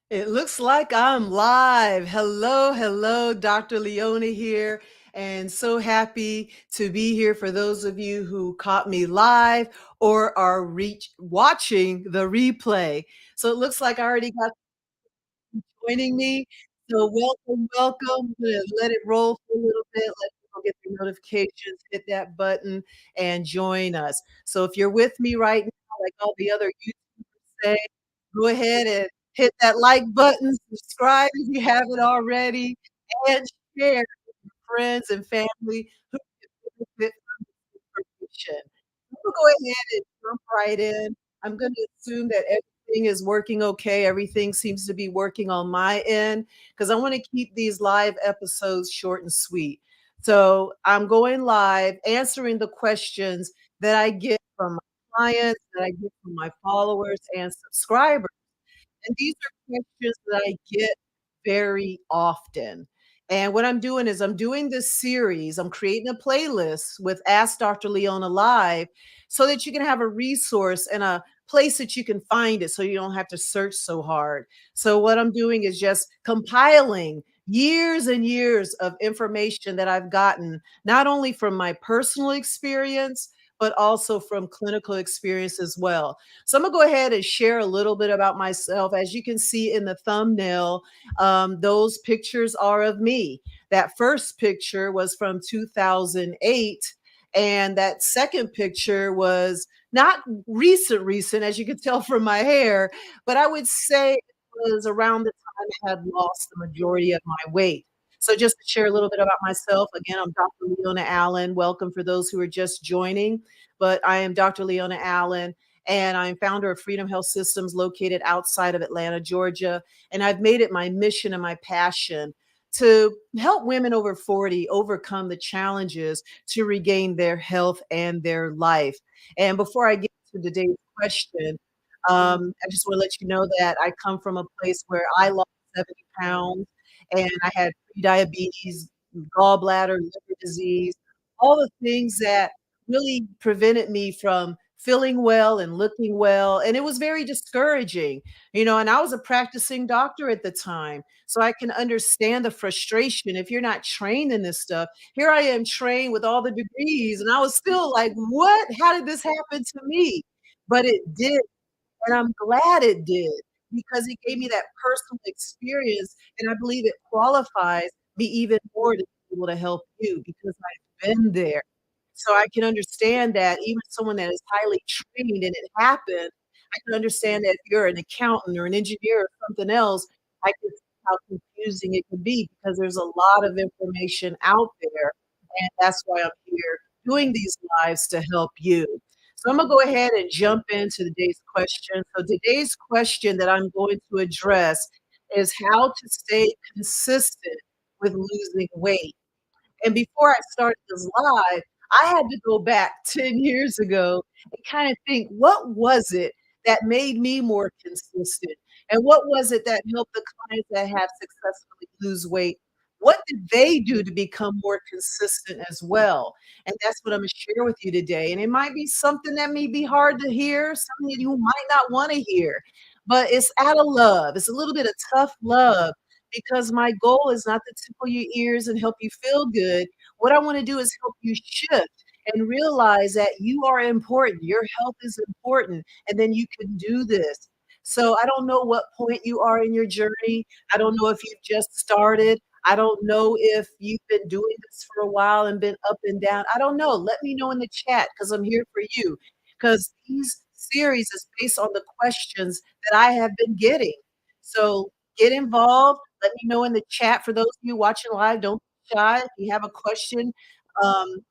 It looks like I'm live. Hello, hello, Dr. Leona here, and so happy to be here for those of you who caught me live or are watching the replay. So it looks like I already got joining me. So welcome, welcome. I'm gonna let it roll for a little bit. Let people get their notifications, hit that button, and join us. So if you're with me right now, like all the other YouTubers say, go ahead and hit that like button, subscribe if you haven't already, and share with your friends and family who can benefit from this information. We'll go ahead and jump right in. I'm gonna assume that everything is working okay. Everything seems to be working on my end because I wanna keep these live episodes short and sweet. So I'm going live, answering the questions that I get from my clients, that I get from my followers and subscribers. And these are questions that I get very often. And what I'm doing is I'm doing this series. I'm creating a playlist with Ask Dr. Leona Live so that you can have a resource and a place that you can find it so you don't have to search so hard. So what I'm doing is just compiling years and years of information that I've gotten, not only from my personal experience, but also from clinical experience as well. So I'm gonna go ahead and share a little bit about myself. As you can see in the thumbnail, those pictures are of me. That first picture was from 2008, and that second picture was not recent, as you can tell from my hair, but I would say it was around the time I had lost the majority of my weight. So just to share a little bit about myself, again, I'm Dr. Leona Allen. Welcome for those who are just joining, but I am Dr. Leona Allen, and I'm founder of Freedom Health Systems located outside of Atlanta, Georgia. And I've made it my mission and my passion to help women over 40 overcome the challenges to regain their health and their life. And before I get to today's question, I just want to let you know that I come from a place where I lost 70 pounds and I had pre-diabetes, gallbladder, liver disease, all the things that really prevented me from feeling well and looking well, and it was very discouraging, and I was a practicing doctor at the time, so I can understand the frustration if you're not trained in this stuff. Here I am trained with all the degrees, and I was still like, "What? How did this happen to me?" But it did, and I'm glad it did because it gave me that personal experience, and I believe it qualifies me even more to be able to help you because I've been there. So I can understand that even someone that is highly trained and it happened, I can understand that if you're an accountant or an engineer or something else, I can see how confusing it can be because there's a lot of information out there, and that's why I'm here doing these lives to help you. So I'm gonna go ahead and jump into today's question. So today's question that I'm going to address is how to stay consistent with losing weight. And before I started this live, I had to go back 10 years ago and kind of think, what was it that made me more consistent? And what was it that helped the clients that have successfully lose weight? What did they do to become more consistent as well? And that's what I'm gonna share with you today. And it might be something that may be hard to hear, something that you might not want to hear, but it's out of love. It's a little bit of tough love because my goal is not to tickle your ears and help you feel good. What I want to do is help you shift and realize that you are important. Your health is important, and then you can do this. So I don't know what point you are in your journey. I don't know if you've just started. I don't know if you've been doing this for a while and been up and down. I don't know. Let me know in the chat because I'm here for you. Because these series is based on the questions that I have been getting. So get involved. Let me know in the chat. For those of you watching live, don't be shy. If you have a question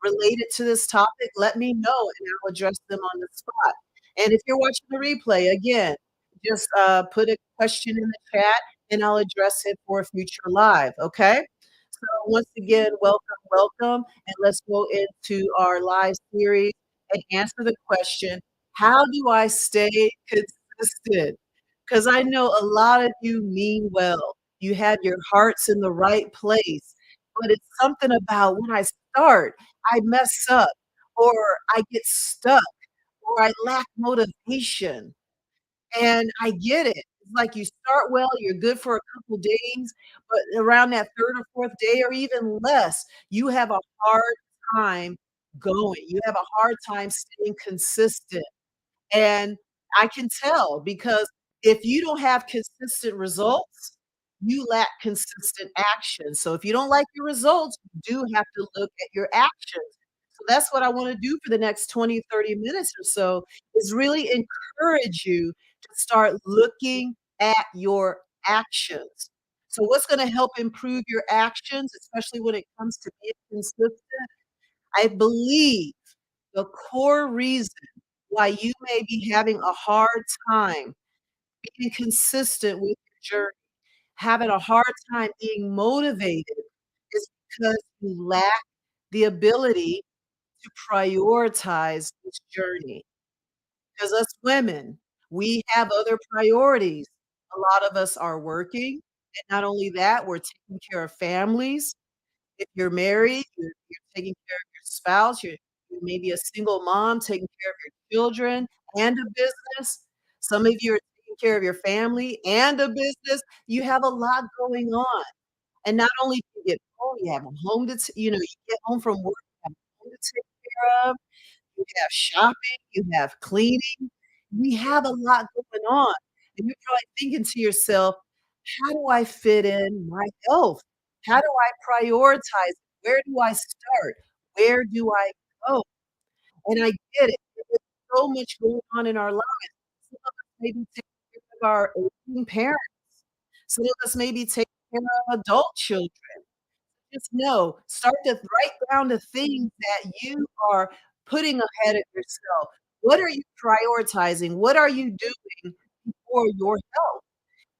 related to this topic, let me know and I'll address them on the spot. And if you're watching the replay, again, just put a question in the chat and I'll address it for a future live. Okay. So once again, welcome, welcome, and let's go into our live series and answer the question: how do I stay consistent? Because I know a lot of you mean well. You have your hearts in the right place, but it's something about when I start, I mess up, or I get stuck, or I lack motivation. And I get it. It's like you start well, you're good for a couple days, but around that 3rd or 4th day or even less, you have a hard time going. You have a hard time staying consistent. And I can tell because if you don't have consistent results, you lack consistent action. So if you don't like your results, you do have to look at your actions. So that's what I wanna do for the next 20, 30 minutes or so, is really encourage you to start looking at your actions. So what's gonna help improve your actions, especially when it comes to being consistent? I believe the core reason why you may be having a hard time being consistent with your journey, having a hard time being motivated is because you lack the ability to prioritize this journey. Because us women, we have other priorities. A lot of us are working, and not only that, we're taking care of families. If you're married, you're taking care of your spouse, you may be a single mom taking care of your children and a business. Some of you are taking care of your family and a business. You have a lot going on. And not only do you get home, you have a home to t you get home from work, you have a home to take care of, you have shopping, you have cleaning. We have a lot going on. And you're probably thinking to yourself, "How do I fit in my health? How do I prioritize? Where do I start? Where do I go?" And I get it. There's so much going on in our lives. Some of us may be taking care of our aging parents. Some of us may be taking care of adult children. Just know, start to write down the things that you are putting ahead of yourself. What are you prioritizing? What are you doing for your health?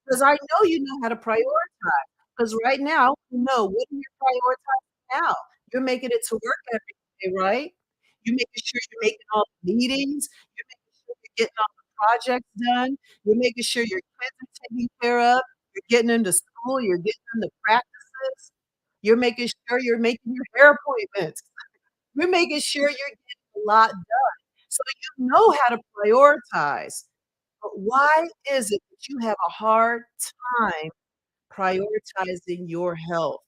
'Cause I know you know how to prioritize. Because right now, you know, what are you prioritizing now? You're making it to work every day, right? You're making sure you're making all the meetings, you're making sure you're getting all the projects done, you're making sure your kids are taken care of, you're getting them to school, you're getting them to practices, you're making sure you're making your hair appointments. You're making sure you're getting a lot done. So you know how to prioritize. But why is it that you have a hard time prioritizing your health?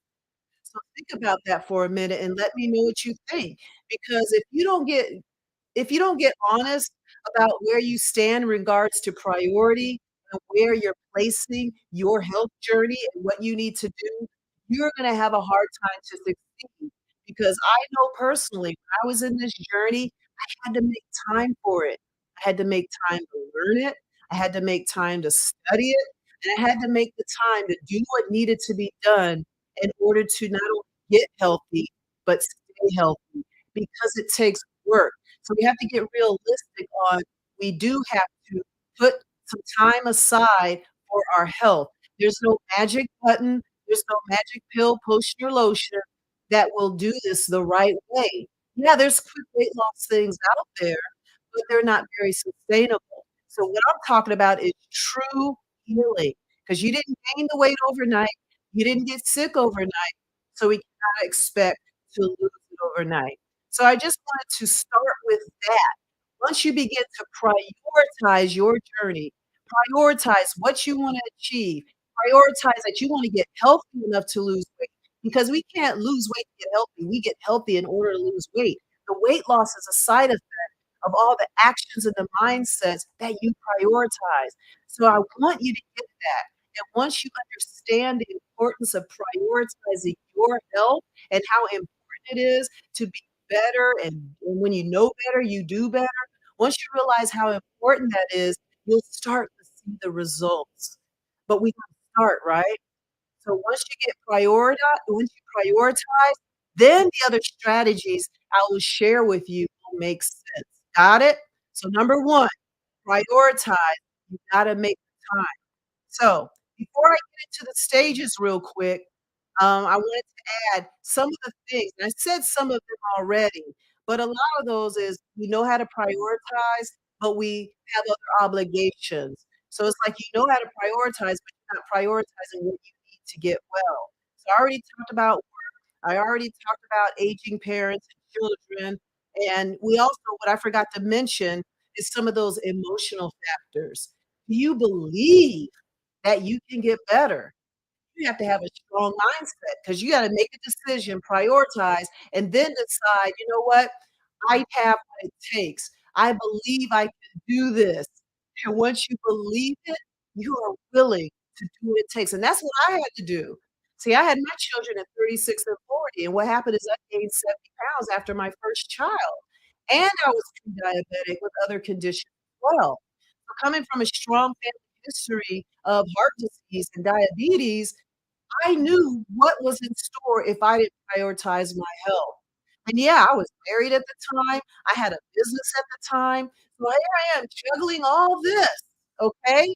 So think about that for a minute and let me know what you think, because if you don't get honest about where you stand in regards to priority and where you're placing your health journey and what you need to do, you're gonna have a hard time to succeed. Because I know personally, when I was in this journey, I had to make time for it. I had to make time to learn it. I had to make time to study it, and I had to make the time to do what needed to be done in order to not only get healthy, but stay healthy because it takes work. So we have to get realistic on we do have to put some time aside for our health. There's no magic button, there's no magic pill, potion, or lotion that will do this the right way. Yeah, there's quick weight loss things out there, but they're not very sustainable. So what I'm talking about is true healing, because you didn't gain the weight overnight, you didn't get sick overnight, so we cannot expect to lose it overnight. So I just wanted to start with that. Once you begin to prioritize your journey, prioritize what you wanna achieve, prioritize that you wanna get healthy enough to lose weight, because we can't lose weight to get healthy, we get healthy in order to lose weight. The weight loss is a side effect of all the actions and the mindsets that you prioritize. So I want you to get that. And once you understand the importance of prioritizing your health and how important it is to be better, and when you know better, you do better. Once you realize how important that is, you'll start to see the results. But we gotta start, right? So once you prioritize, then the other strategies I will share with you will make sense. Got it? So number 1, prioritize. You gotta make the time. So, before I get into the stages real quick, I wanted to add some of the things, and I said some of them already, but a lot of those is we know how to prioritize, but we have other obligations. So it's like you know how to prioritize, but you're not prioritizing what you need to get well. So I already talked about aging parents and children, and we also what I forgot to mention is some of those emotional factors. Do you believe that you can get better. You have to have a strong mindset because you gotta make a decision, prioritize, and then decide, "You know what? I have what it takes. I believe I can do this." And once you believe it, you are willing to do what it takes, and that's what I had to do. See, I had my children at 36 and 40, and what happened is I gained 70 pounds after my first child, and I was pre-diabetic with other conditions as well. So coming from a strong family history of heart disease and diabetes, I knew what was in store if I didn't prioritize my health. And yeah, I was married at the time, I had a business at the time, so here I am juggling all this, okay?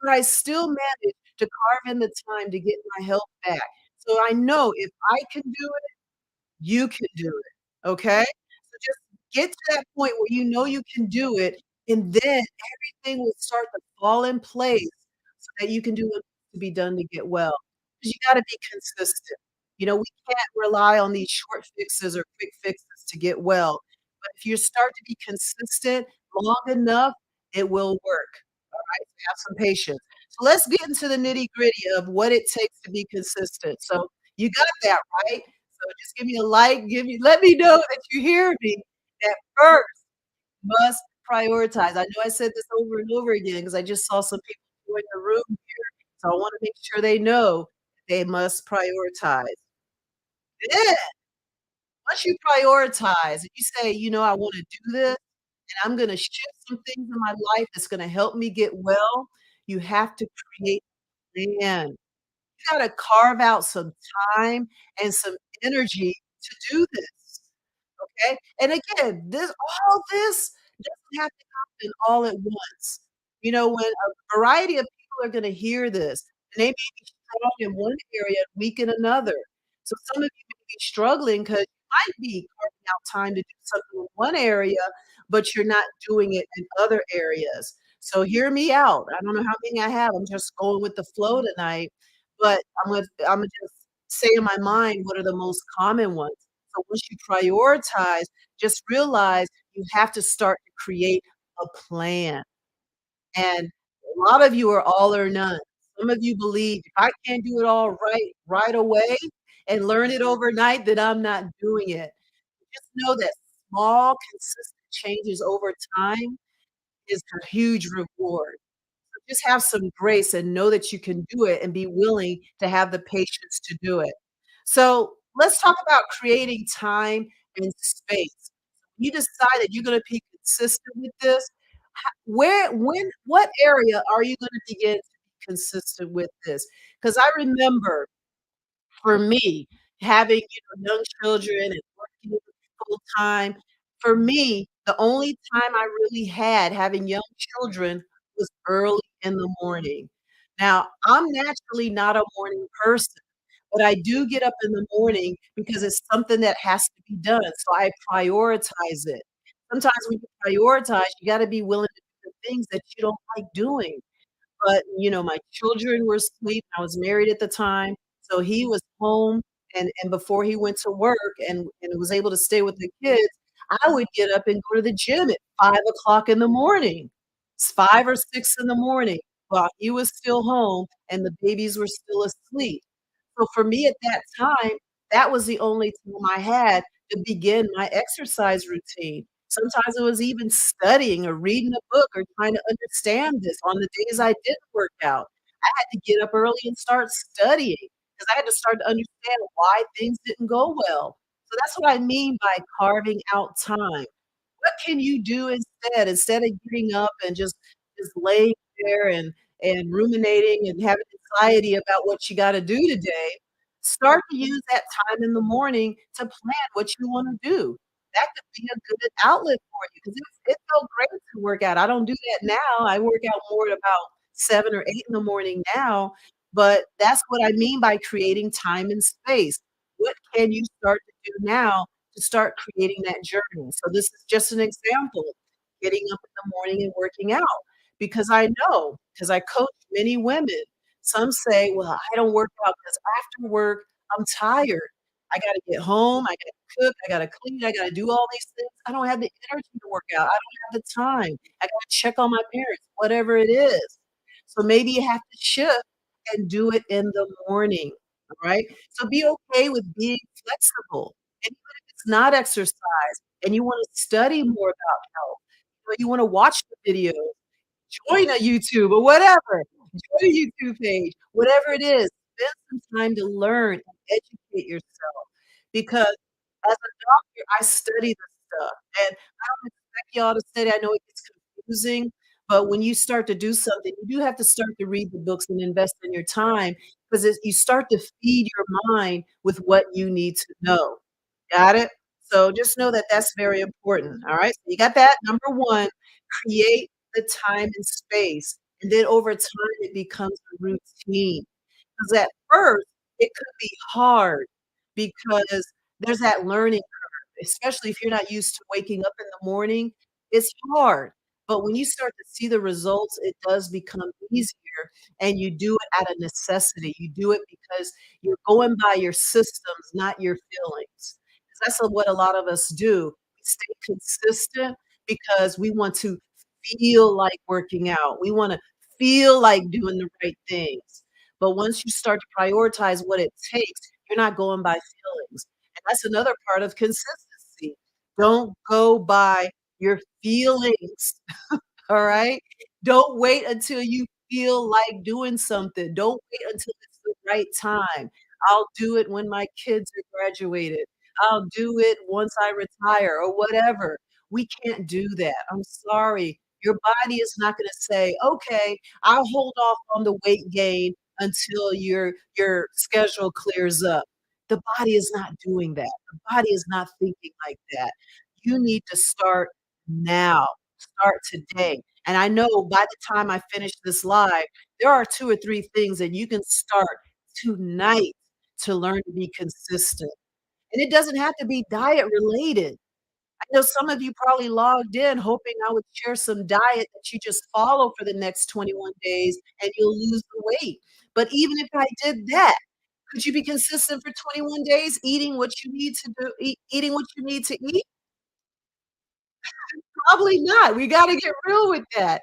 But I still managed to carve in the time to get my health back. So I know if I can do it, you can do it, okay? So just get to that point where you know you can do it, and then everything will start to fall in place so that you can do what needs to be done to get well. 'Cause you gotta be consistent. You know, we can't rely on these short fixes or quick fixes to get well, but if you start to be consistent long enough, it will work, alright? So have some patience. So let's get into the nitty-gritty of what it takes to be consistent. So you got that, right? So just give me a like, give me let me know that you hear me, that first must prioritize. I know I said this over and over again because I just saw some people join the room here, so I wanna make sure they know they must prioritize. Then, once you prioritize and you say, "You know, I wanna do this, and I'm gonna shift some things in my life that's gonna help me get well," you have to create a plan. You gotta carve out some time and some energy to do this. Okay? And again, this doesn't have to happen all at once. You know, when a variety of people are gonna hear this, and they may be strong in one area and weak in another. So some of you may be struggling because you might be carving out time to do something in one area, but you're not doing it in other areas. So hear me out. I don't know how many I have. I'm just going with the flow tonight, but Imma just say in my mind what are the most common ones. So once you prioritize, just realize you have to start to create a plan. And a lot of you are all or none. Some of you believe if I can't do it all right away and learn it overnight, then I'm not doing it. Just know that small, consistent changes over time is a huge reward. Just have some grace and know that you can do it and be willing to have the patience to do it. So let's talk about creating time and space. You decide that you're gonna be consistent with this. What area are you gonna begin to be consistent with this? Because I remember for me, having, young children and working full time, for me, the only time I really had having young children was early in the morning. Now, I'm naturally not a morning person, but I do get up in the morning because it's something that has to be done, so I prioritize it. Sometimes when you prioritize, you gotta be willing to do the things that you don't like doing. But, my children were asleep, I was married at the time, so he was home, and before he went to work and was able to stay with the kids, I would get up and go to the gym at 5 o'clock in the morning. It's 5 or 6 in the morning while he was still home and the babies were still asleep. So for me at that time, that was the only time I had to begin my exercise routine. Sometimes it was even studying or reading a book or trying to understand this on the days I didn't work out. I had to get up early and start studying because I had to start to understand why things didn't go well. So that's what I mean by carving out time. What can you do instead? Instead of getting up and just laying there and ruminating and having anxiety about what you gotta do today, start to use that time in the morning to plan what you wanna do. That could be a good outlet for you 'cause it felt great to work out. I don't do that now. I work out more at about 7 or 8 in the morning now, but that's what I mean by creating time and space. What can you start to do now to start creating that journey? So this is just an example, getting up in the morning and working out, because I know, because I coach many women. Some say, "Well, I don't work out because after work, I'm tired. I gotta get home, I gotta cook, I gotta clean, I gotta do all these things. I don't have the energy to work out. I don't have the time. I gotta check on my parents," whatever it is. So maybe you have to shift and do it in the morning, all right? So be okay with being flexible. And even if it's not exercise and you wanna study more about health, or you wanna watch the videos, join a YouTube or whatever. Join a YouTube page, whatever it is, spend some time to learn and educate yourself because as a doctor, I study this stuff, and I don't expect y'all to study. I know it gets confusing, but when you start to do something, you do have to start to read the books and invest in your time because you start to feed your mind with what you need to know. Got it? So just know that that's very important, all right? So you got that? Number 1, create the time and space, and then over time, it becomes a routine. 'Cause at first, it could be hard because there's that learning curve, especially if you're not used to waking up in the morning, it's hard, but when you start to see the results, it does become easier, and you do it out of necessity. You do it because you're going by your systems, not your feelings. 'Cause that's what a lot of us do. We stay consistent because we want to feel like working out. We wanna feel like doing the right things. But once you start to prioritize what it takes, you're not going by feelings. And that's another part of consistency. Don't go by your feelings, all right? Don't wait until you feel like doing something. Don't wait until it's the right time. I'll do it when my kids are graduated. I'll do it once I retire or whatever. We can't do that. I'm sorry. Your body is not gonna say, "Okay, I'll hold off on the weight gain until your schedule clears up." The body is not doing that. The body is not thinking like that. You need to start now. Start today. And I know by the time I finish this live, there are 2 or 3 things that you can start tonight to learn to be consistent. And it doesn't have to be diet related. I know some of you probably logged in hoping I would share some diet that you just follow for the next 21 days and you'll lose the weight. But even if I did that, could you be consistent for 21 days eating what you need to do, eating what you need to eat? Probably not. We gotta get real with that.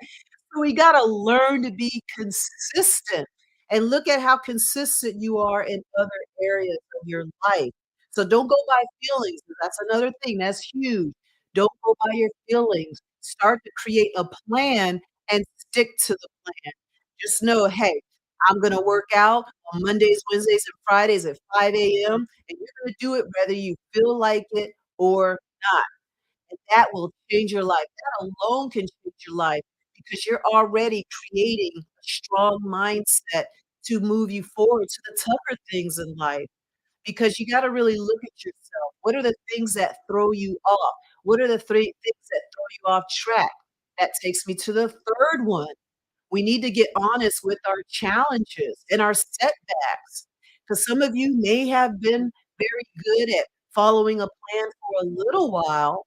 So we gotta learn to be consistent and look at how consistent you are in other areas of your life. So don't go by feelings, 'cause that's another thing, that's huge. Don't go by your feelings. Start to create a plan and stick to the plan. Just know, "Hey, I'm gonna work out on Mondays, Wednesdays, and Fridays at 5 AM, and you're gonna do it whether you feel like it or not." And that will change your life. That alone can change your life because you're already creating a strong mindset to move you forward to the tougher things in life because you gotta really look at yourself. What are the things that throw you off? What are the 3 things that throw you off track? That takes me to the 3rd one. We need to get honest with our challenges and our setbacks because some of you may have been very good at following a plan for a little while,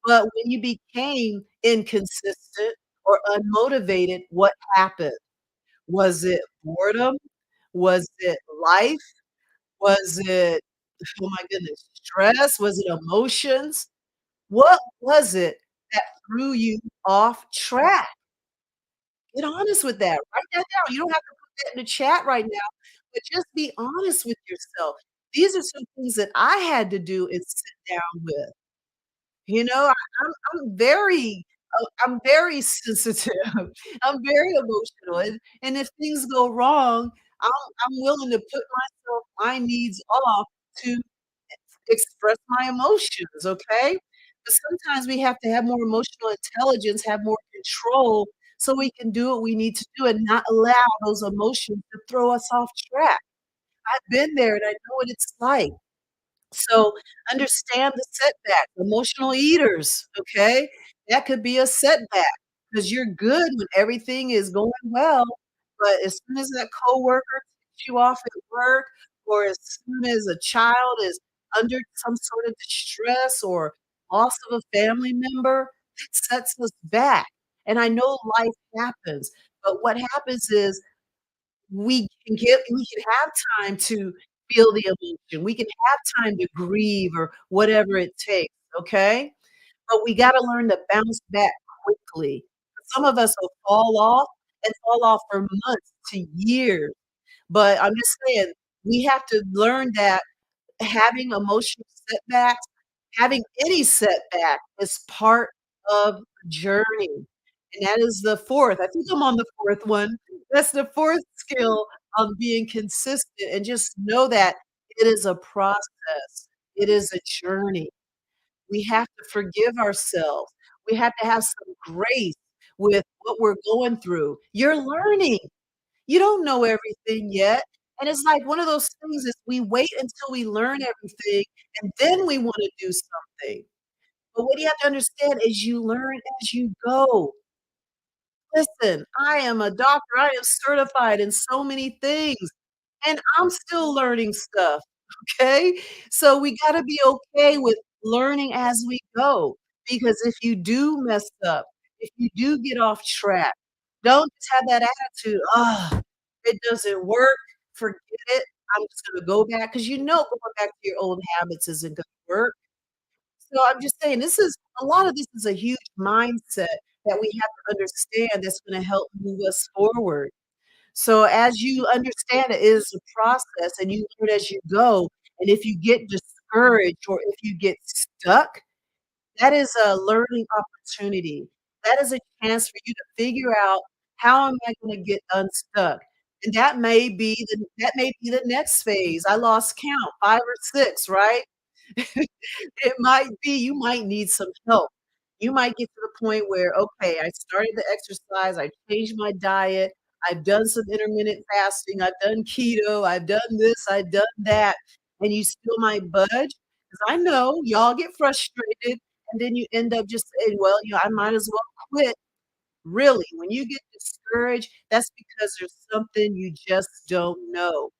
but when you became inconsistent or unmotivated, what happened? Was it boredom? Was it life? Was it, oh my goodness, stress? Was it emotions? What was it that threw you off track? Get honest with that. Write that down. You don't have to put that in the chat right now, but just be honest with yourself. These are some things that I had to do and sit down with. You know, I'm very sensitive. I'm very emotional, and if things go wrong, I'm willing to put my needs off to express my emotions, okay? But sometimes we have to have more emotional intelligence, have more control, so we can do what we need to do and not allow those emotions to throw us off track. I've been there and I know what it's like. So, understand the setback, emotional eaters, okay? That could be a setback because 'cause you're good when everything is going well, but as soon as that coworker ticks you off at work, or as soon as a child is under some sort of distress or loss of a family member, that sets us back, and I know life happens, but what happens is we can have time to feel the emotion. We can have time to grieve or whatever it takes, okay? But we gotta learn to bounce back quickly. Some of us will fall off, and fall off for months to years. But I'm just saying, we have to learn that having emotional setbacks, having any setback is part of the journey, and that is the 4th. I think I'm on the 4th one. That's the 4th skill of being consistent, and just know that it is a process. It is a journey. We have to forgive ourselves. We have to have some grace with what we're going through. You're learning. You don't know everything yet, and it's like one of those things is we wait until we learn everything, and then we wanna do something. But what you have to understand is you learn as you go. Listen, I am a doctor, I am certified in so many things, and I'm still learning stuff, okay? So we gotta be okay with learning as we go, because if you do mess up, if you do get off track, don't just have that attitude, "Ugh, it doesn't work, forget it, I'm just gonna go back," 'cause you know going back to your old habits isn't gonna work. So I'm just saying this is a lot of this is a huge mindset that we have to understand that's gonna help move us forward. So as you understand it is a process and you learn as you go, and if you get discouraged or if you get stuck, that is a learning opportunity. That is a chance for you to figure out, "How am I gonna get unstuck?" And that may be the next phase. I lost count, 5 or 6, right? It might be you might need some help. You might get to the point where, "Okay, I started the exercise, I changed my diet, I've done some intermittent fasting, I've done keto, I've done this, I've done that," and you still might budge. Because I know y'all get frustrated, and then you end up just saying, "Well, I might as well quit." Really, when you get discouraged, that's because there's something you just don't know.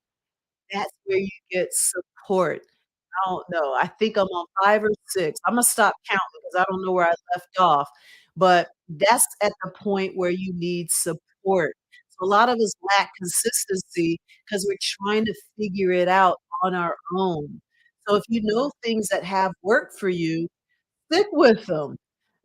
That's where you get support. I don't know. I think I'm on 5 or 6. Imma stop counting because I don't know where I left off, but that's at the point where you need support. So a lot of us lack consistency because 'cause we're trying to figure it out on our own. So if you know things that have worked for you, stick with them.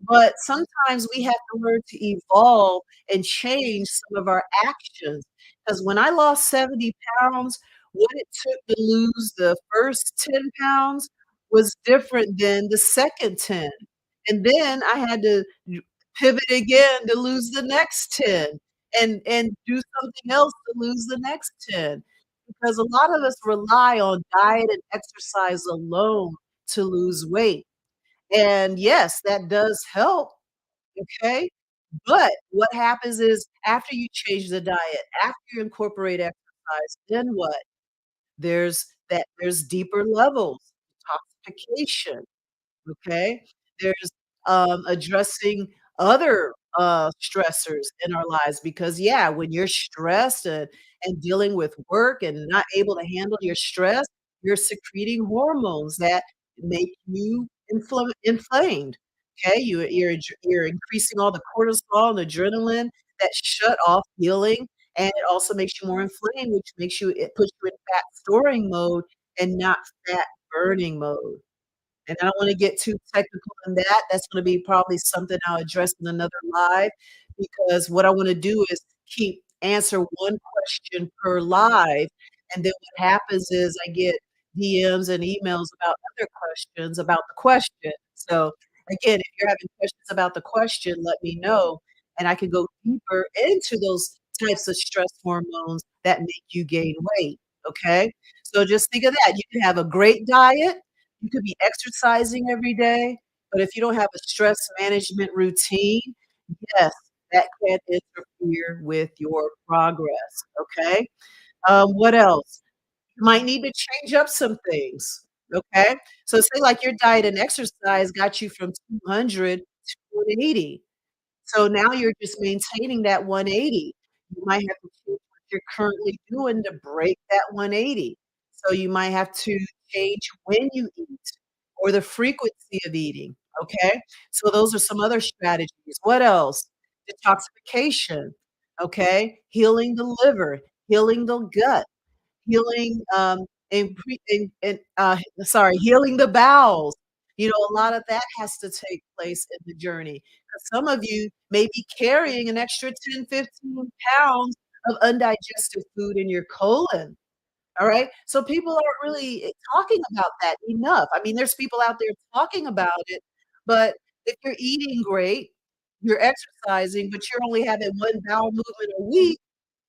But sometimes we have to learn to evolve and change some of our actions. Because when I lost 70 pounds, what it took to lose the first 10 pounds was different than the second 10. And then I had to pivot again to lose the next 10 and do something else to lose the next 10. Because a lot of us rely on diet and exercise alone to lose weight. And yes, that does help, okay? But what happens is after you change the diet, after you incorporate exercise, then what? There's deeper levels, detoxification. Okay? There's, addressing other, stressors in our lives because, yeah, when you're stressed and dealing with work and not able to handle your stress, you're secreting hormones that make you inflamed, okay? You're increasing all the cortisol and adrenaline that shut off healing, and it also makes you more inflamed, which makes you it puts you in fat storing mode and not fat burning mode. And I don't wanna get too technical in that. That's gonna be probably something I'll address in another live, because what I wanna do is answer 1 question per live, and then what happens is I get DMs and emails about other questions about the question. So, again, if you're having questions about the question, let me know, and I can go deeper into those types of stress hormones that make you gain weight, okay? So just think of that. You can have a great diet, you could be exercising every day, but if you don't have a stress management routine, yes, that can interfere with your progress, okay? What else? You might need to change up some things, okay? So say like your diet and exercise got you from 200 to 180. So now you're just maintaining that 180. You might have to change what you're currently doing to break that 180. So you might have to change when you eat or the frequency of eating, okay? So those are some other strategies. What else? Detoxification, okay? Healing the liver, healing the gut, healing, and healing the bowels, A lot of that has to take place in the journey. 'Cause some of you may be carrying an extra 10, 15 pounds of undigested food in your colon. All right? So people aren't really talking about that enough. I mean, there's people out there talking about it, but if you're eating great, you're exercising, but you're only having 1 bowel movement a week,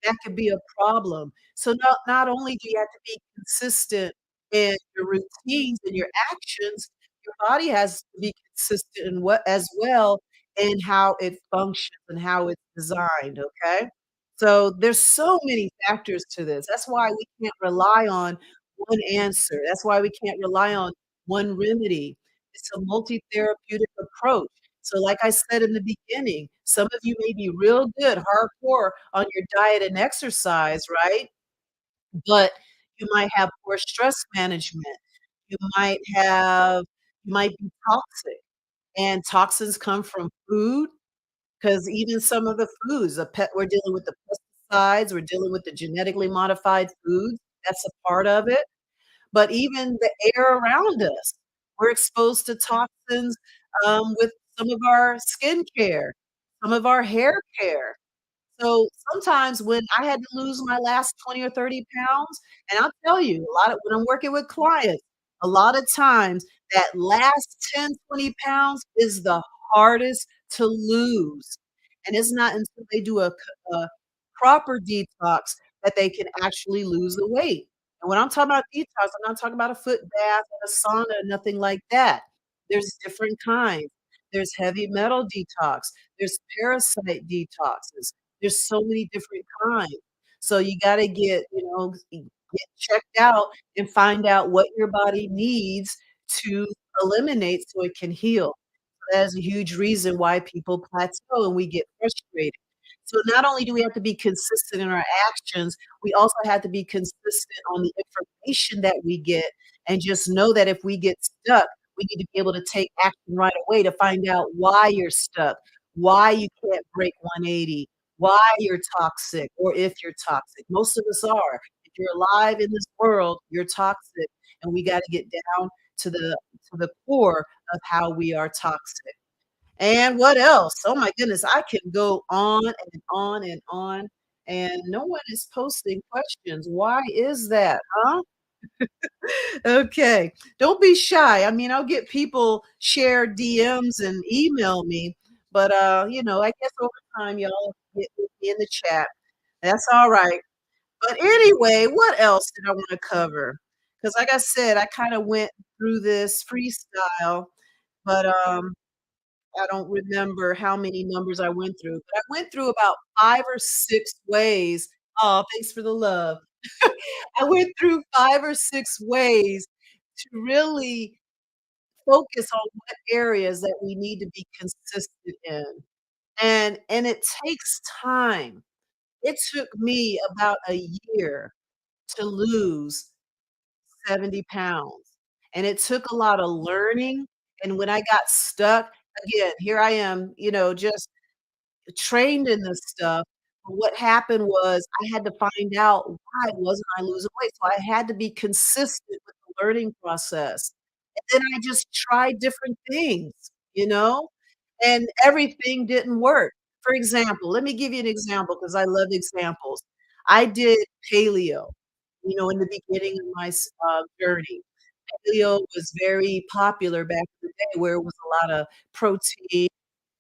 that could be a problem. So not only do you have to be consistent in your routines and your actions, your body has to be consistent in what as well in how it functions and how it's designed, okay? So there's so many factors to this. That's why we can't rely on one answer. That's why we can't rely on one remedy. It's a multi-therapeutic approach. So like I said in the beginning, some of you may be real good, hardcore on your diet and exercise, right? But you might have poor stress management. You might have you might be toxic, and toxins come from food. 'Cause even some of the foods, the pet we're dealing with the pesticides, we're dealing with the genetically modified foods, that's a part of it, but even the air around us, we're exposed to toxins, with some of our skincare, some of our hair care. So, sometimes when I had to lose my last 20 or 30 pounds, and I'll tell you, a lot of when I'm working with clients, a lot of times that last 10, 20 pounds is the hardest to lose, and it's not until they do a proper detox that they can actually lose the weight. And when I'm talking about detox, I'm not talking about a foot bath or a sauna, nothing like that. There's different kinds. There's heavy metal detox, there's parasite detoxes. There's so many different kinds. So you gotta get checked out and find out what your body needs to eliminate so it can heal. That is a huge reason why people plateau and we get frustrated. So not only do we have to be consistent in our actions, we also have to be consistent on the information that we get and just know that if we get stuck, we need to be able to take action right away to find out why you're stuck, why you can't break 180, why you're toxic or if you're toxic. Most of us are. If you're alive in this world, you're toxic, and we gotta get down to the core of how we are toxic. And what else? Oh my goodness, I can go on and on and on, and no one is posting questions. Why is that, huh? Okay. Don't be shy. I mean, I'll get people share DMs and email me, but, I guess over time, y'all get with me in the chat. That's alright. But anyway, what else did I wanna cover? Because like I said, I kinda went through this freestyle, but, I don't remember how many numbers I went through, but I went through about 5 or 6 ways. Aw, thanks for the love. I went through 5 or 6 ways to really focus on what areas that we need to be consistent in, and it takes time. It took me about a year to lose 70 pounds, and it took a lot of learning, and when I got stuck, again, here I am, just trained in this stuff, but what happened was I had to find out why wasn't I losing weight, so I had to be consistent with the learning process, and then I just tried different things, you know, and everything didn't work. For example, let me give you an example because I love examples. I did paleo, in the beginning of my journey. Paleo was very popular back in the day where it was a lot of protein,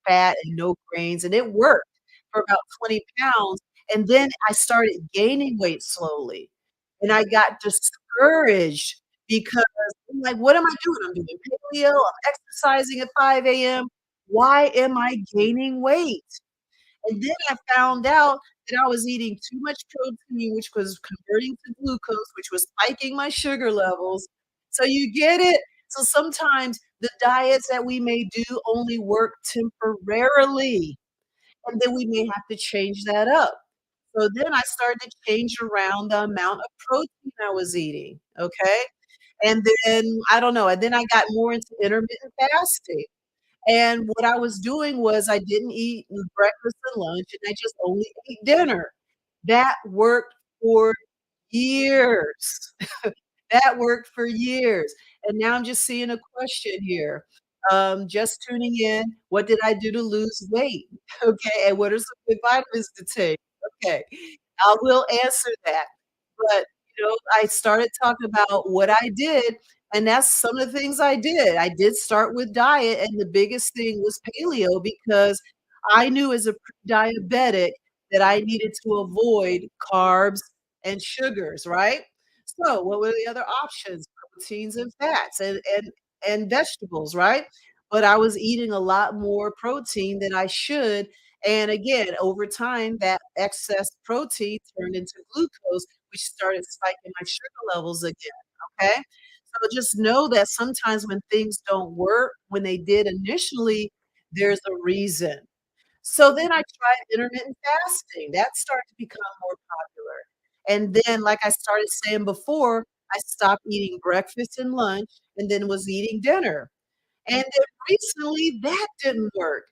fat, and no grains, and it worked for about 20 pounds, and then I started gaining weight slowly, and I got discouraged because I'm like, "What am I doing? I'm doing paleo, I'm exercising at 5 AM. Why am I gaining weight?" And then I found out that I was eating too much protein, which was converting to glucose, which was spiking my sugar levels. So you get it? So sometimes the diets that we may do only work temporarily, and then we may have to change that up. So then I started to change around the amount of protein I was eating, okay? And then I don't know, and then I got more into intermittent fasting. And what I was doing was I didn't eat breakfast and lunch, and I just only ate dinner. That worked for years. That worked for years, and now I'm just seeing a question here. Just tuning in, what did I do to lose weight? Okay, and what are some good vitamins to take? Okay, I will answer that, but, I started talking about what I did, and that's some of the things I did. I did start with diet, and the biggest thing was paleo because I knew as a pre-diabetic that I needed to avoid carbs and sugars, right? So, what were the other options? Proteins and fats and vegetables, right? But I was eating a lot more protein than I should, and again, over time, that excess protein turned into glucose, which started spiking my sugar levels again, okay? So just know that sometimes when things don't work when they did initially, there's a reason. So then I tried intermittent fasting. That started to become more popular. And then, like I started saying before, I stopped eating breakfast and lunch and then was eating dinner. And then recently, that didn't work.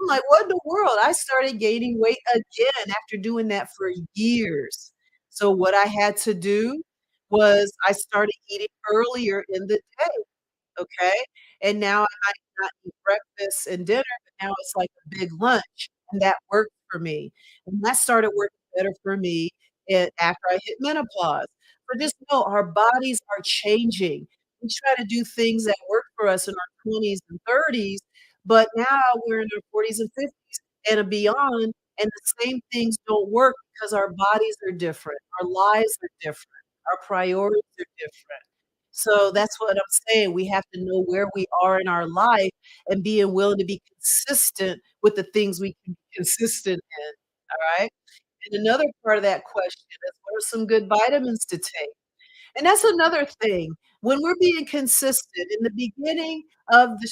I'm like, "What in the world?" I started gaining weight again after doing that for years. So what I had to do was I started eating earlier in the day. Okay? And now I might not eat breakfast and dinner, but now it's like a big lunch, and that worked for me. And that started working better for me after I hit menopause. So just know our bodies are changing. We try to do things that work for us in our 20s and 30s, but now we're in our 40s and 50s and beyond, and the same things don't work because our bodies are different, our lives are different, our priorities are different. So that's what I'm saying. We have to know where we are in our life and being willing to be consistent with the things we can be consistent in. All right. And another part of that question is what are some good vitamins to take? And that's another thing. When we're being consistent, in the beginning of the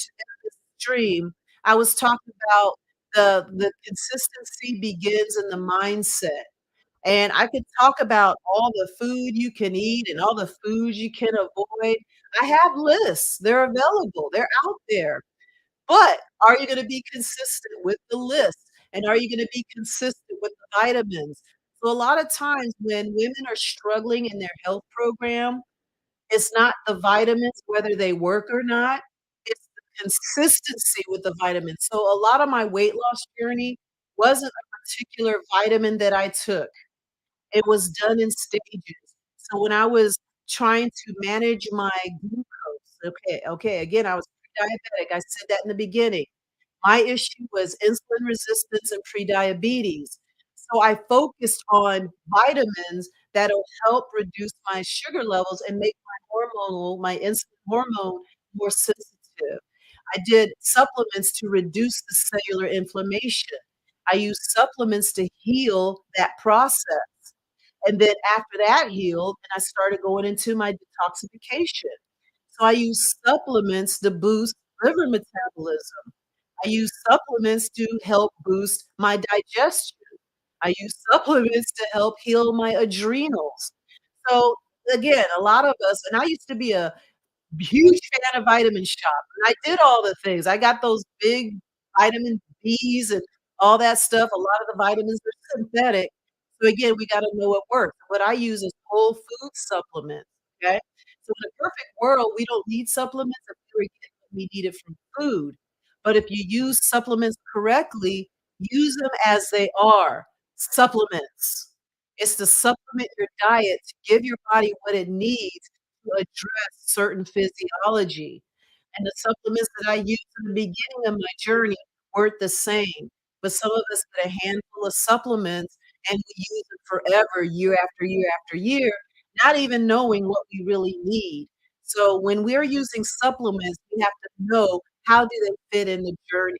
stream, I was talking about the consistency begins in the mindset. And I could talk about all the food you can eat and all the foods you can avoid. I have lists. They're available. They're out there. But are you gonna be consistent with the list? And are you gonna be consistent with the vitamins? So a lot of times when women are struggling in their health program, it's not the vitamins, whether they work or not, it's the consistency with the vitamins. So a lot of my weight loss journey wasn't a particular vitamin that I took. It was done in stages. So when I was trying to manage my glucose, okay, again, I was pre-diabetic, I said that in the beginning. My issue was insulin resistance and prediabetes. So I focused on vitamins that'll help reduce my sugar levels and make my insulin hormone more sensitive. I did supplements to reduce the cellular inflammation. I used supplements to heal that process. And then after that healed, and I started going into my detoxification. So I use supplements to boost liver metabolism. I use supplements to help boost my digestion. I use supplements to help heal my adrenals. So again, a lot of us, and I used to be a huge fan of Vitamin Shop, and I did all the things. I got those big vitamin Bs and all that stuff. A lot of the vitamins are synthetic. So again, we gotta know what works. What I use is whole food supplements, okay? So in a perfect world, we don't need supplements if we were getting what we needed from food. But if you use supplements correctly, use them as they are, supplements. It's to supplement your diet to give your body what it needs to address certain physiology. And the supplements that I used in the beginning of my journey weren't the same, but some of us get a handful of supplements and we use it forever, year after year after year, not even knowing what we really need. So when we're using supplements, we have to know how do they fit in the journey?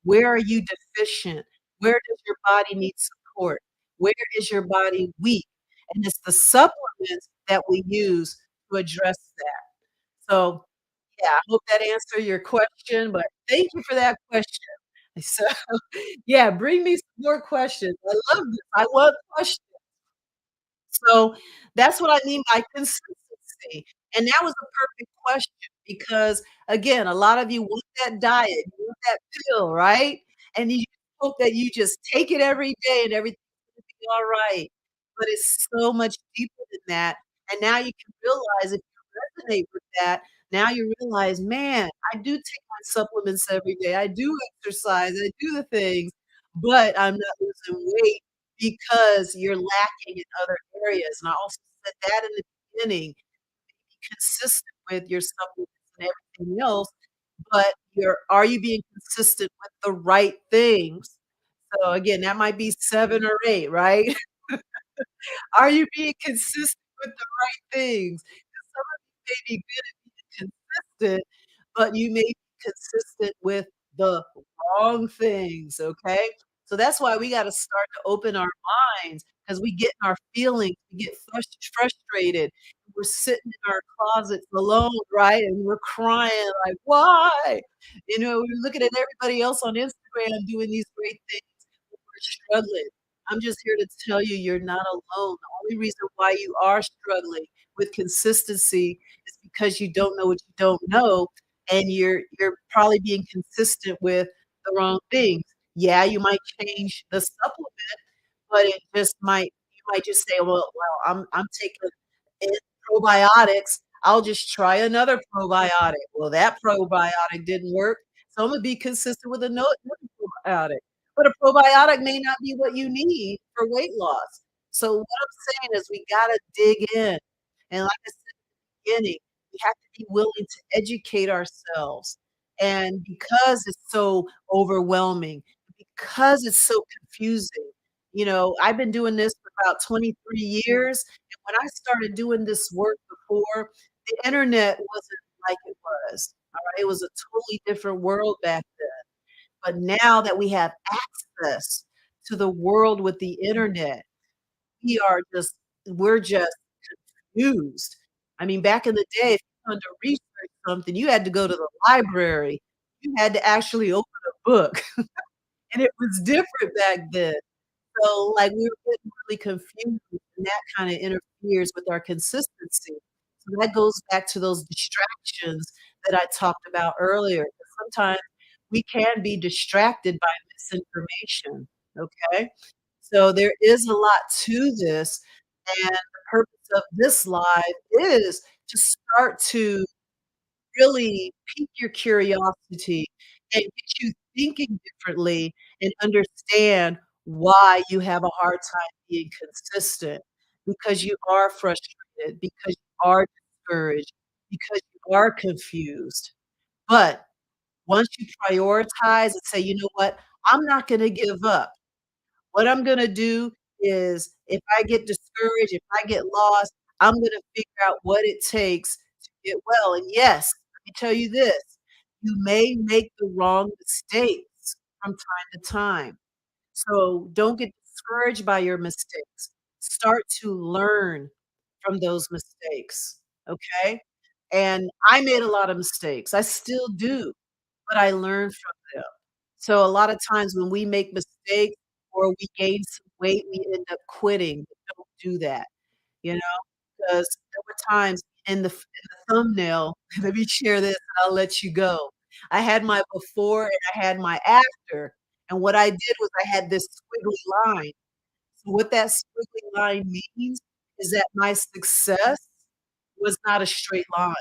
Where are you deficient? Where does your body need support? Where is your body weak? And it's the supplements that we use to address that. So, yeah, I hope that answered your question, but thank you for that question. So, yeah, bring me some more questions. I love this. I love questions. So, that's what I mean by consistency, and that was a perfect question because, again, a lot of you want that diet, you want that pill, right? And you hope that you just take it every day and everything's gonna be alright, but it's so much deeper than that, and now you can realize if resonate with that, now you realize, "Man, I do take my supplements every day. I do exercise. I do the things, but I'm not losing weight because you're lacking in other areas." And I also said that in the beginning, consistent with your supplements and everything else, but are you being consistent with the right things? So, again, that might be 7 or 8, right? Are you being consistent with the right things? 'Cause some of you may be good at being consistent, but you may be consistent with the wrong things, okay? So that's why we gotta start to open our minds, 'cause we get in our feelings, we get frustrated. We're sitting in our closets alone, right? And we're crying like, "Why?" We're looking at everybody else on Instagram doing these great things, and we're struggling. I'm just here to tell you you're not alone. The only reason why you are struggling with consistency is because you don't know what you don't know, and you're probably being consistent with the wrong things. Yeah, you might change the supplement, but you might just say, "Well, I'm taking it probiotics, I'll just try another probiotic." Well, that probiotic didn't work, so Imma be consistent with another probiotic. But a probiotic may not be what you need for weight loss. So what I'm saying is we gotta dig in, and like I said beginning, we have to be willing to educate ourselves. And because it's so overwhelming, because it's so confusing, I've been doing this for about 23 years, and when I started doing this work before, the internet wasn't like it was, alright? It was a totally different world back then. But now that we have access to the world with the internet, we are just we're just confused. I mean, back in the day, if you wanted to research something, you had to go to the library. You had to actually open a book, and it was different back then. So, like, we were getting really confused, and that kinda interferes with our consistency. So that goes back to those distractions that I talked about earlier, 'cause sometimes we can be distracted by misinformation, okay? So there is a lot to this, and the purpose of this live is to start to really pique your curiosity and get you thinking differently and understand why you have a hard time being consistent, because you are frustrated, because you are discouraged, because you are confused. But once you prioritize and say, "You know what? I'm not gonna give up. What I'm gonna do is if I get discouraged, if I get lost, I'm gonna figure out what it takes to get well." And yes, let me tell you this, you may make the wrong mistakes from time to time. So don't get discouraged by your mistakes. Start to learn from those mistakes, okay? And I made a lot of mistakes. I still do, but I learn from them. So a lot of times when we make mistakes or we gain some weight, we end up quitting. Don't do that, you know, because there were times in the thumbnail let me share this and I'll let you go. I had my before and I had my after, and what I did was I had this squiggly line. So what that squiggly line means is that my success was not a straight line.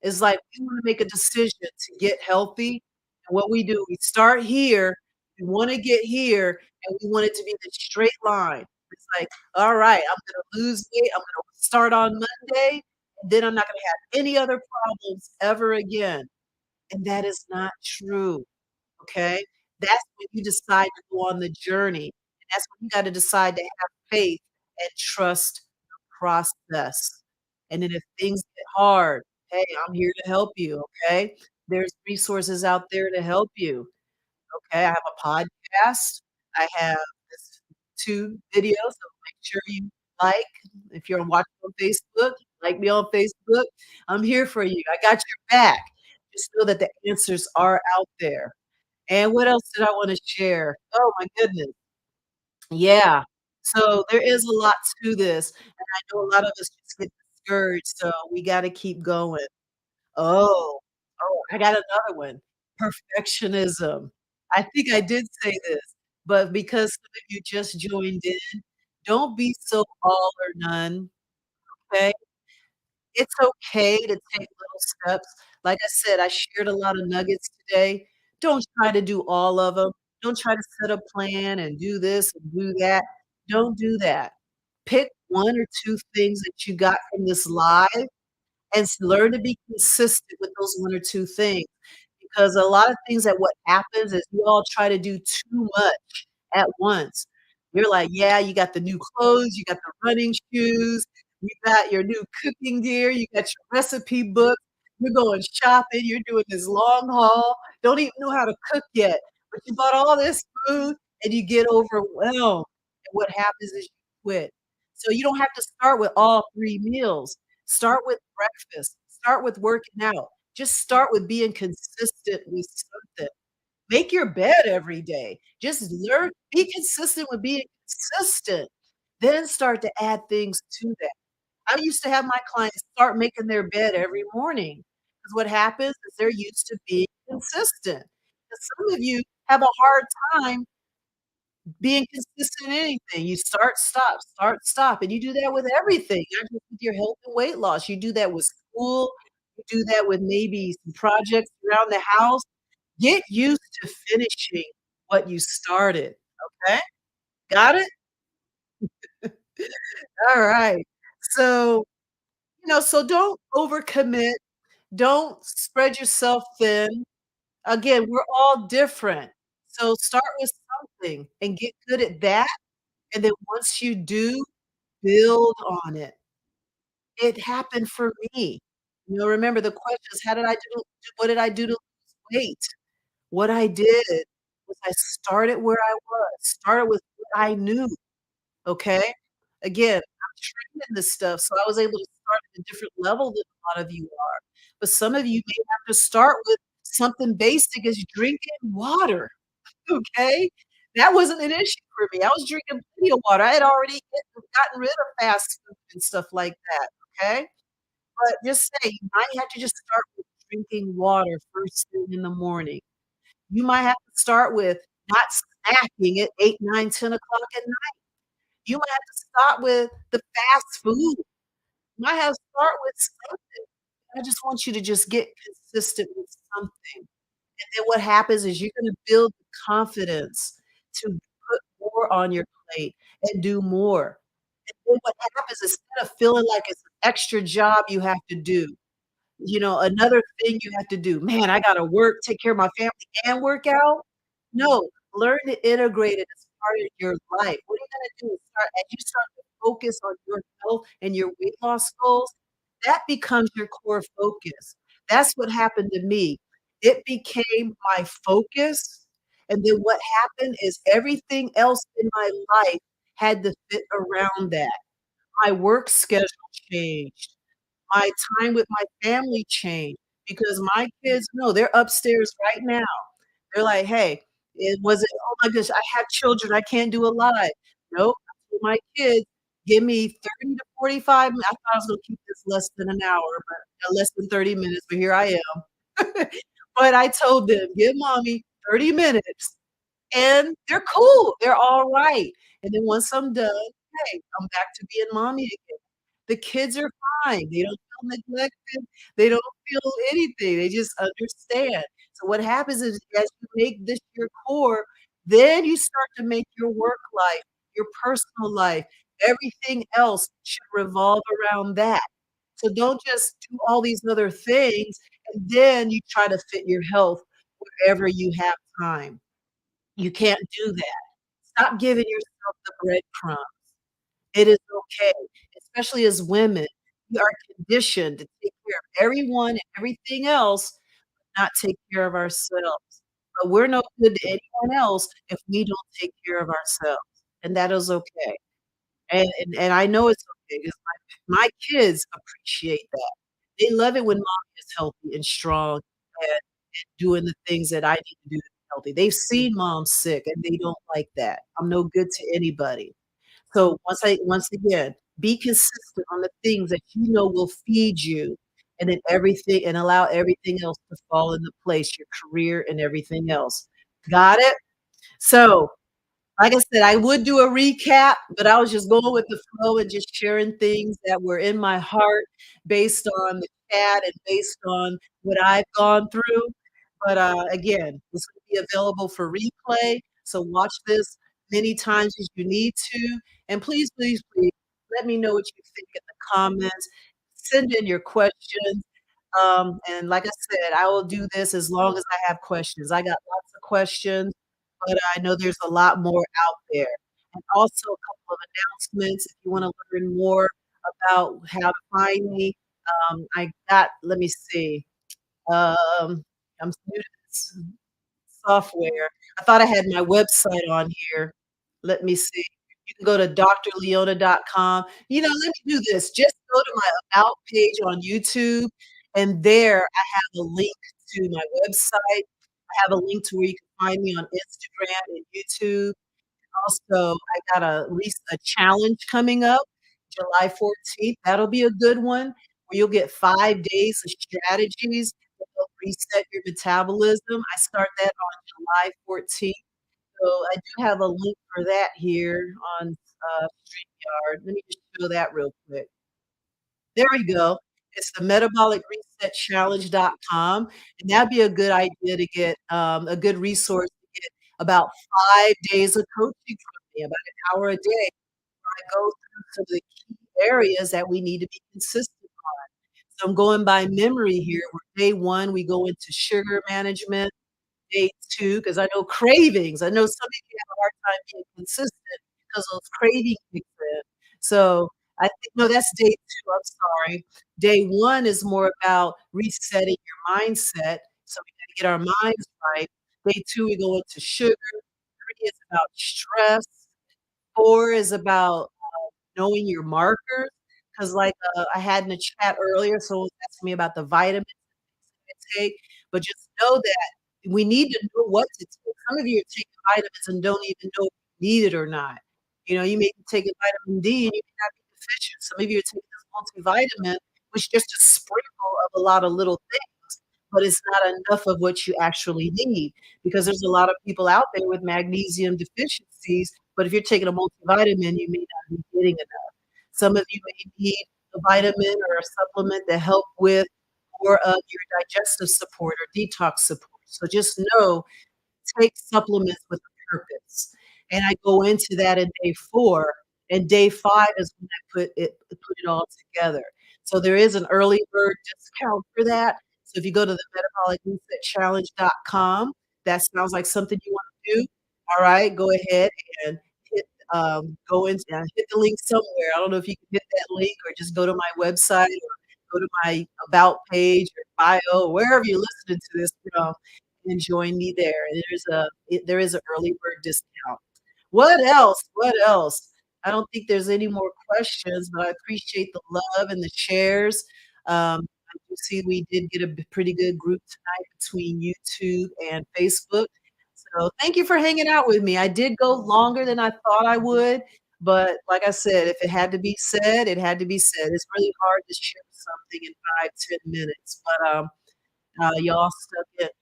It's like we wanna make a decision to get healthy, and what we do, we start here, we wanna get here, and we want it to be the straight line. It's like, "Alright, I'm gonna lose weight, I'm gonna start on Monday, and then I'm not gonna have any other problems ever again." And that is not true, okay? That's when you decide to go on the journey, and that's when you gotta decide to have faith and trust the process. And then if things get hard, hey, I'm here to help you, okay? There's resources out there to help you, okay? I have a podcast, I have this 2 videos, so make sure you like. If you're watching on Facebook, like me on Facebook. I'm here for you, I got your back. Just know that the answers are out there. And what else did I wanna share? Oh my goodness. Yeah. So there is a lot to this, and I know a lot of us just get discouraged, so we gotta keep going. Oh, I got another one. Perfectionism. I think I did say this, but because some of you just joined in, don't be so all or none, okay? It's okay to take little steps. Like I said, I shared a lot of nuggets today. Don't try to do all of them. Don't try to set a plan and do this and do that. Don't do that. Pick 1 or 2 things that you got from this live and learn to be consistent with those 1 or 2 things. Because a lot of things that what happens is we all try to do too much at once. You're like, yeah, you got the new clothes, you got the running shoes, you got your new cooking gear, you got your recipe book, you're going shopping, you're doing this long haul, don't even know how to cook yet, but you bought all this food and you get overwhelmed, and what happens is you quit. So you don't have to start with all 3 meals. Start with breakfast, start with working out. Just start with being consistent with something. Make your bed every day. Just learn be consistent with being consistent. Then start to add things to that. I used to have my clients start making their bed every morning, because what happens is they're used to being consistent. And some of you have a hard time being consistent in anything. You start, stop, and you do that with everything, not just with your health and weight loss. You do that with school, you do that with maybe some projects around the house. Get used to finishing what you started, okay? Got it? Alright. So, so don't overcommit, don't spread yourself thin. Again, we're all different. So start with something and get good at that, and then once you do, build on it. It happened for me. Remember the question is, how did I do what did I do to lose weight? What I did was I started where I was, started with what I knew, okay? Again, I'm trained in this stuff, so I was able to start at a different level than a lot of you are. But some of you may have to start with something basic as drinking water, okay? That wasn't an issue for me. I was drinking plenty of water. I had already gotten rid of fast food and stuff like that, okay? But just say you might have to just start with drinking water first thing in the morning. You might have to start with not snacking at 8, 9, 10 o'clock at night. You might have to start with the fast food. You might have to start with something. I just want you to just get consistent with something. And then what happens is you're gonna build the confidence to put more on your plate and do more. And then what happens, instead of feeling like it's an extra job you have to do, another thing you have to do, "Man, I gotta work, take care of my family, and work out." No, learn to integrate it as part of your life. What are you gonna do is start to focus on your health and your weight loss goals, that becomes your core focus. That's what happened to me. It became my focus, and then what happened is everything else in my life had to fit around that. My work schedule changed. My time with my family changed because my kids know they're upstairs right now. They're like, "Hey, it wasn't, oh my gosh, I have children, I can't do a live." Nope, I told my kids, "Give me 30 to 45 min" I thought I was gonna keep this less than an hour, but less than 30 minutes, but here I am. But I told them, "Give mommy 30 minutes." And they're cool, they're alright. And then once I'm done, hey, I'm back to being mommy again. The kids are fine, they don't feel neglected, they don't feel anything, they just understand. So what happens is as you make this your core, then you start to make your work life, your personal life, everything else should revolve around that. So don't just do all these other things and then you try to fit your health wherever you have time. You can't do that. Stop giving yourself the breadcrumbs. It is okay, especially as women, we are conditioned to take care of everyone and everything else, not take care of ourselves. But we're no good to anyone else if we don't take care of ourselves, and that is okay. And I know it's okay 'cause my kids appreciate that. They love it when mom is healthy and strong and doing the things that I need to do to be healthy. They've seen mom sick, and they don't like that. I'm no good to anybody. So once again, be consistent on the things that you know will feed you, and then everything and allow everything else to fall into place, your career and everything else. Got it? So Like I said, I would do a recap, but I was just going with the flow and just sharing things that were in my heart based on the chat and based on what I've gone through. But, again, it's gonna be available for replay, so watch this many times as you need to, and please, please, please let me know what you think in the comments. Send in your questions, and like I said, I will do this as long as I have questions. I got lots of questions, but I know there's a lot more out there. And also a couple of announcements if you wanna learn more about how to find me. I got let me see, I'm new to this software. I thought I had my website on here. Let me see. You can go to drleona.com. You know, let me do this. Just go to my About page on YouTube, and there I have a link to my website. I have a link to where you can find me on Instagram and YouTube. Also, I got a challenge coming up, July 14th. That'll be a good one where you'll get 5 days of strategies that help reset your metabolism. I start that on July 14th. So I do have a link for that here on, StreamYard. Let me just show that real quick. There we go. It's the metabolicresetchallenge.com, and that'd be a good idea to get, a good resource to get about 5 days of coaching from me, about an hour a day, where I go through some of the key areas that we need to be consistent on. So I'm going by memory here, where day 1, we go into sugar management, day 2, 'cause I know cravings. I know some people have a hard time being consistent because those cravings kick in. So, I think no, that's day 2, I'm sorry. Day 1 is more about resetting your mindset, so we gotta get our minds right. Day 2, we go into sugar. 3 is about stress. 4 is about, knowing your markers, 'cause like, I had in the chat earlier, someone was asking me about the vitamins take, but just know that we need to know what to take. Some of you are taking vitamins and don't even know if you need it or not. You know, you may be taking vitamin D and you may not be deficient. Some of you are taking this multivitamin, which is just a sprinkle of a lot of little things, but it's not enough of what you actually need because there's a lot of people out there with magnesium deficiencies, but if you're taking a multivitamin, you may not be getting enough. Some of you may need a vitamin or a supplement to help with more of your digestive support or detox support. So just know, take supplements with a purpose. And I go into that in day 4, and day 5 is when I put it all together. So there is an early bird discount for that. So if you go to the metabolicresetchallenge.com, that sounds like something you wanna do, alright, go ahead and hit, go in hit the link somewhere. I don't know if you can hit that link or just go to my website or go to my About page or bio, wherever you're listening to this from, and join me there. There is an early bird discount. What else? What else? I don't think there's any more questions, but I appreciate the love and the shares. I do see we did get a pretty good group tonight between YouTube and Facebook. So thank you for hanging out with me. I did go longer than I thought I would, but like I said, if it had to be said, it had to be said. It's really hard to share something in 5, 10 minutes, but, y'all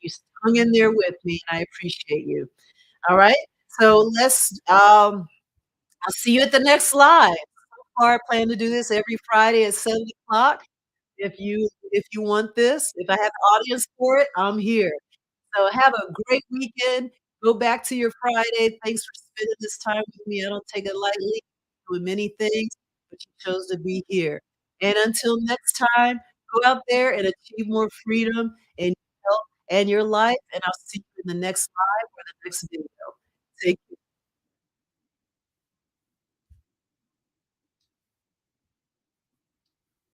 you hung in there with me, and I appreciate you. All right? So I'll see you at the next live. So far, I plan to do this every Friday at 7 o'clock. If you want this, if I have the audience for it, I'm here. So have a great weekend. Go back to your Friday. Thanks for spending this time with me. I don't take it lightly, doing many things, but you chose to be here. And until next time, go out there and achieve more freedom in your health and your life, and I'll see you in the next live or the next video. Take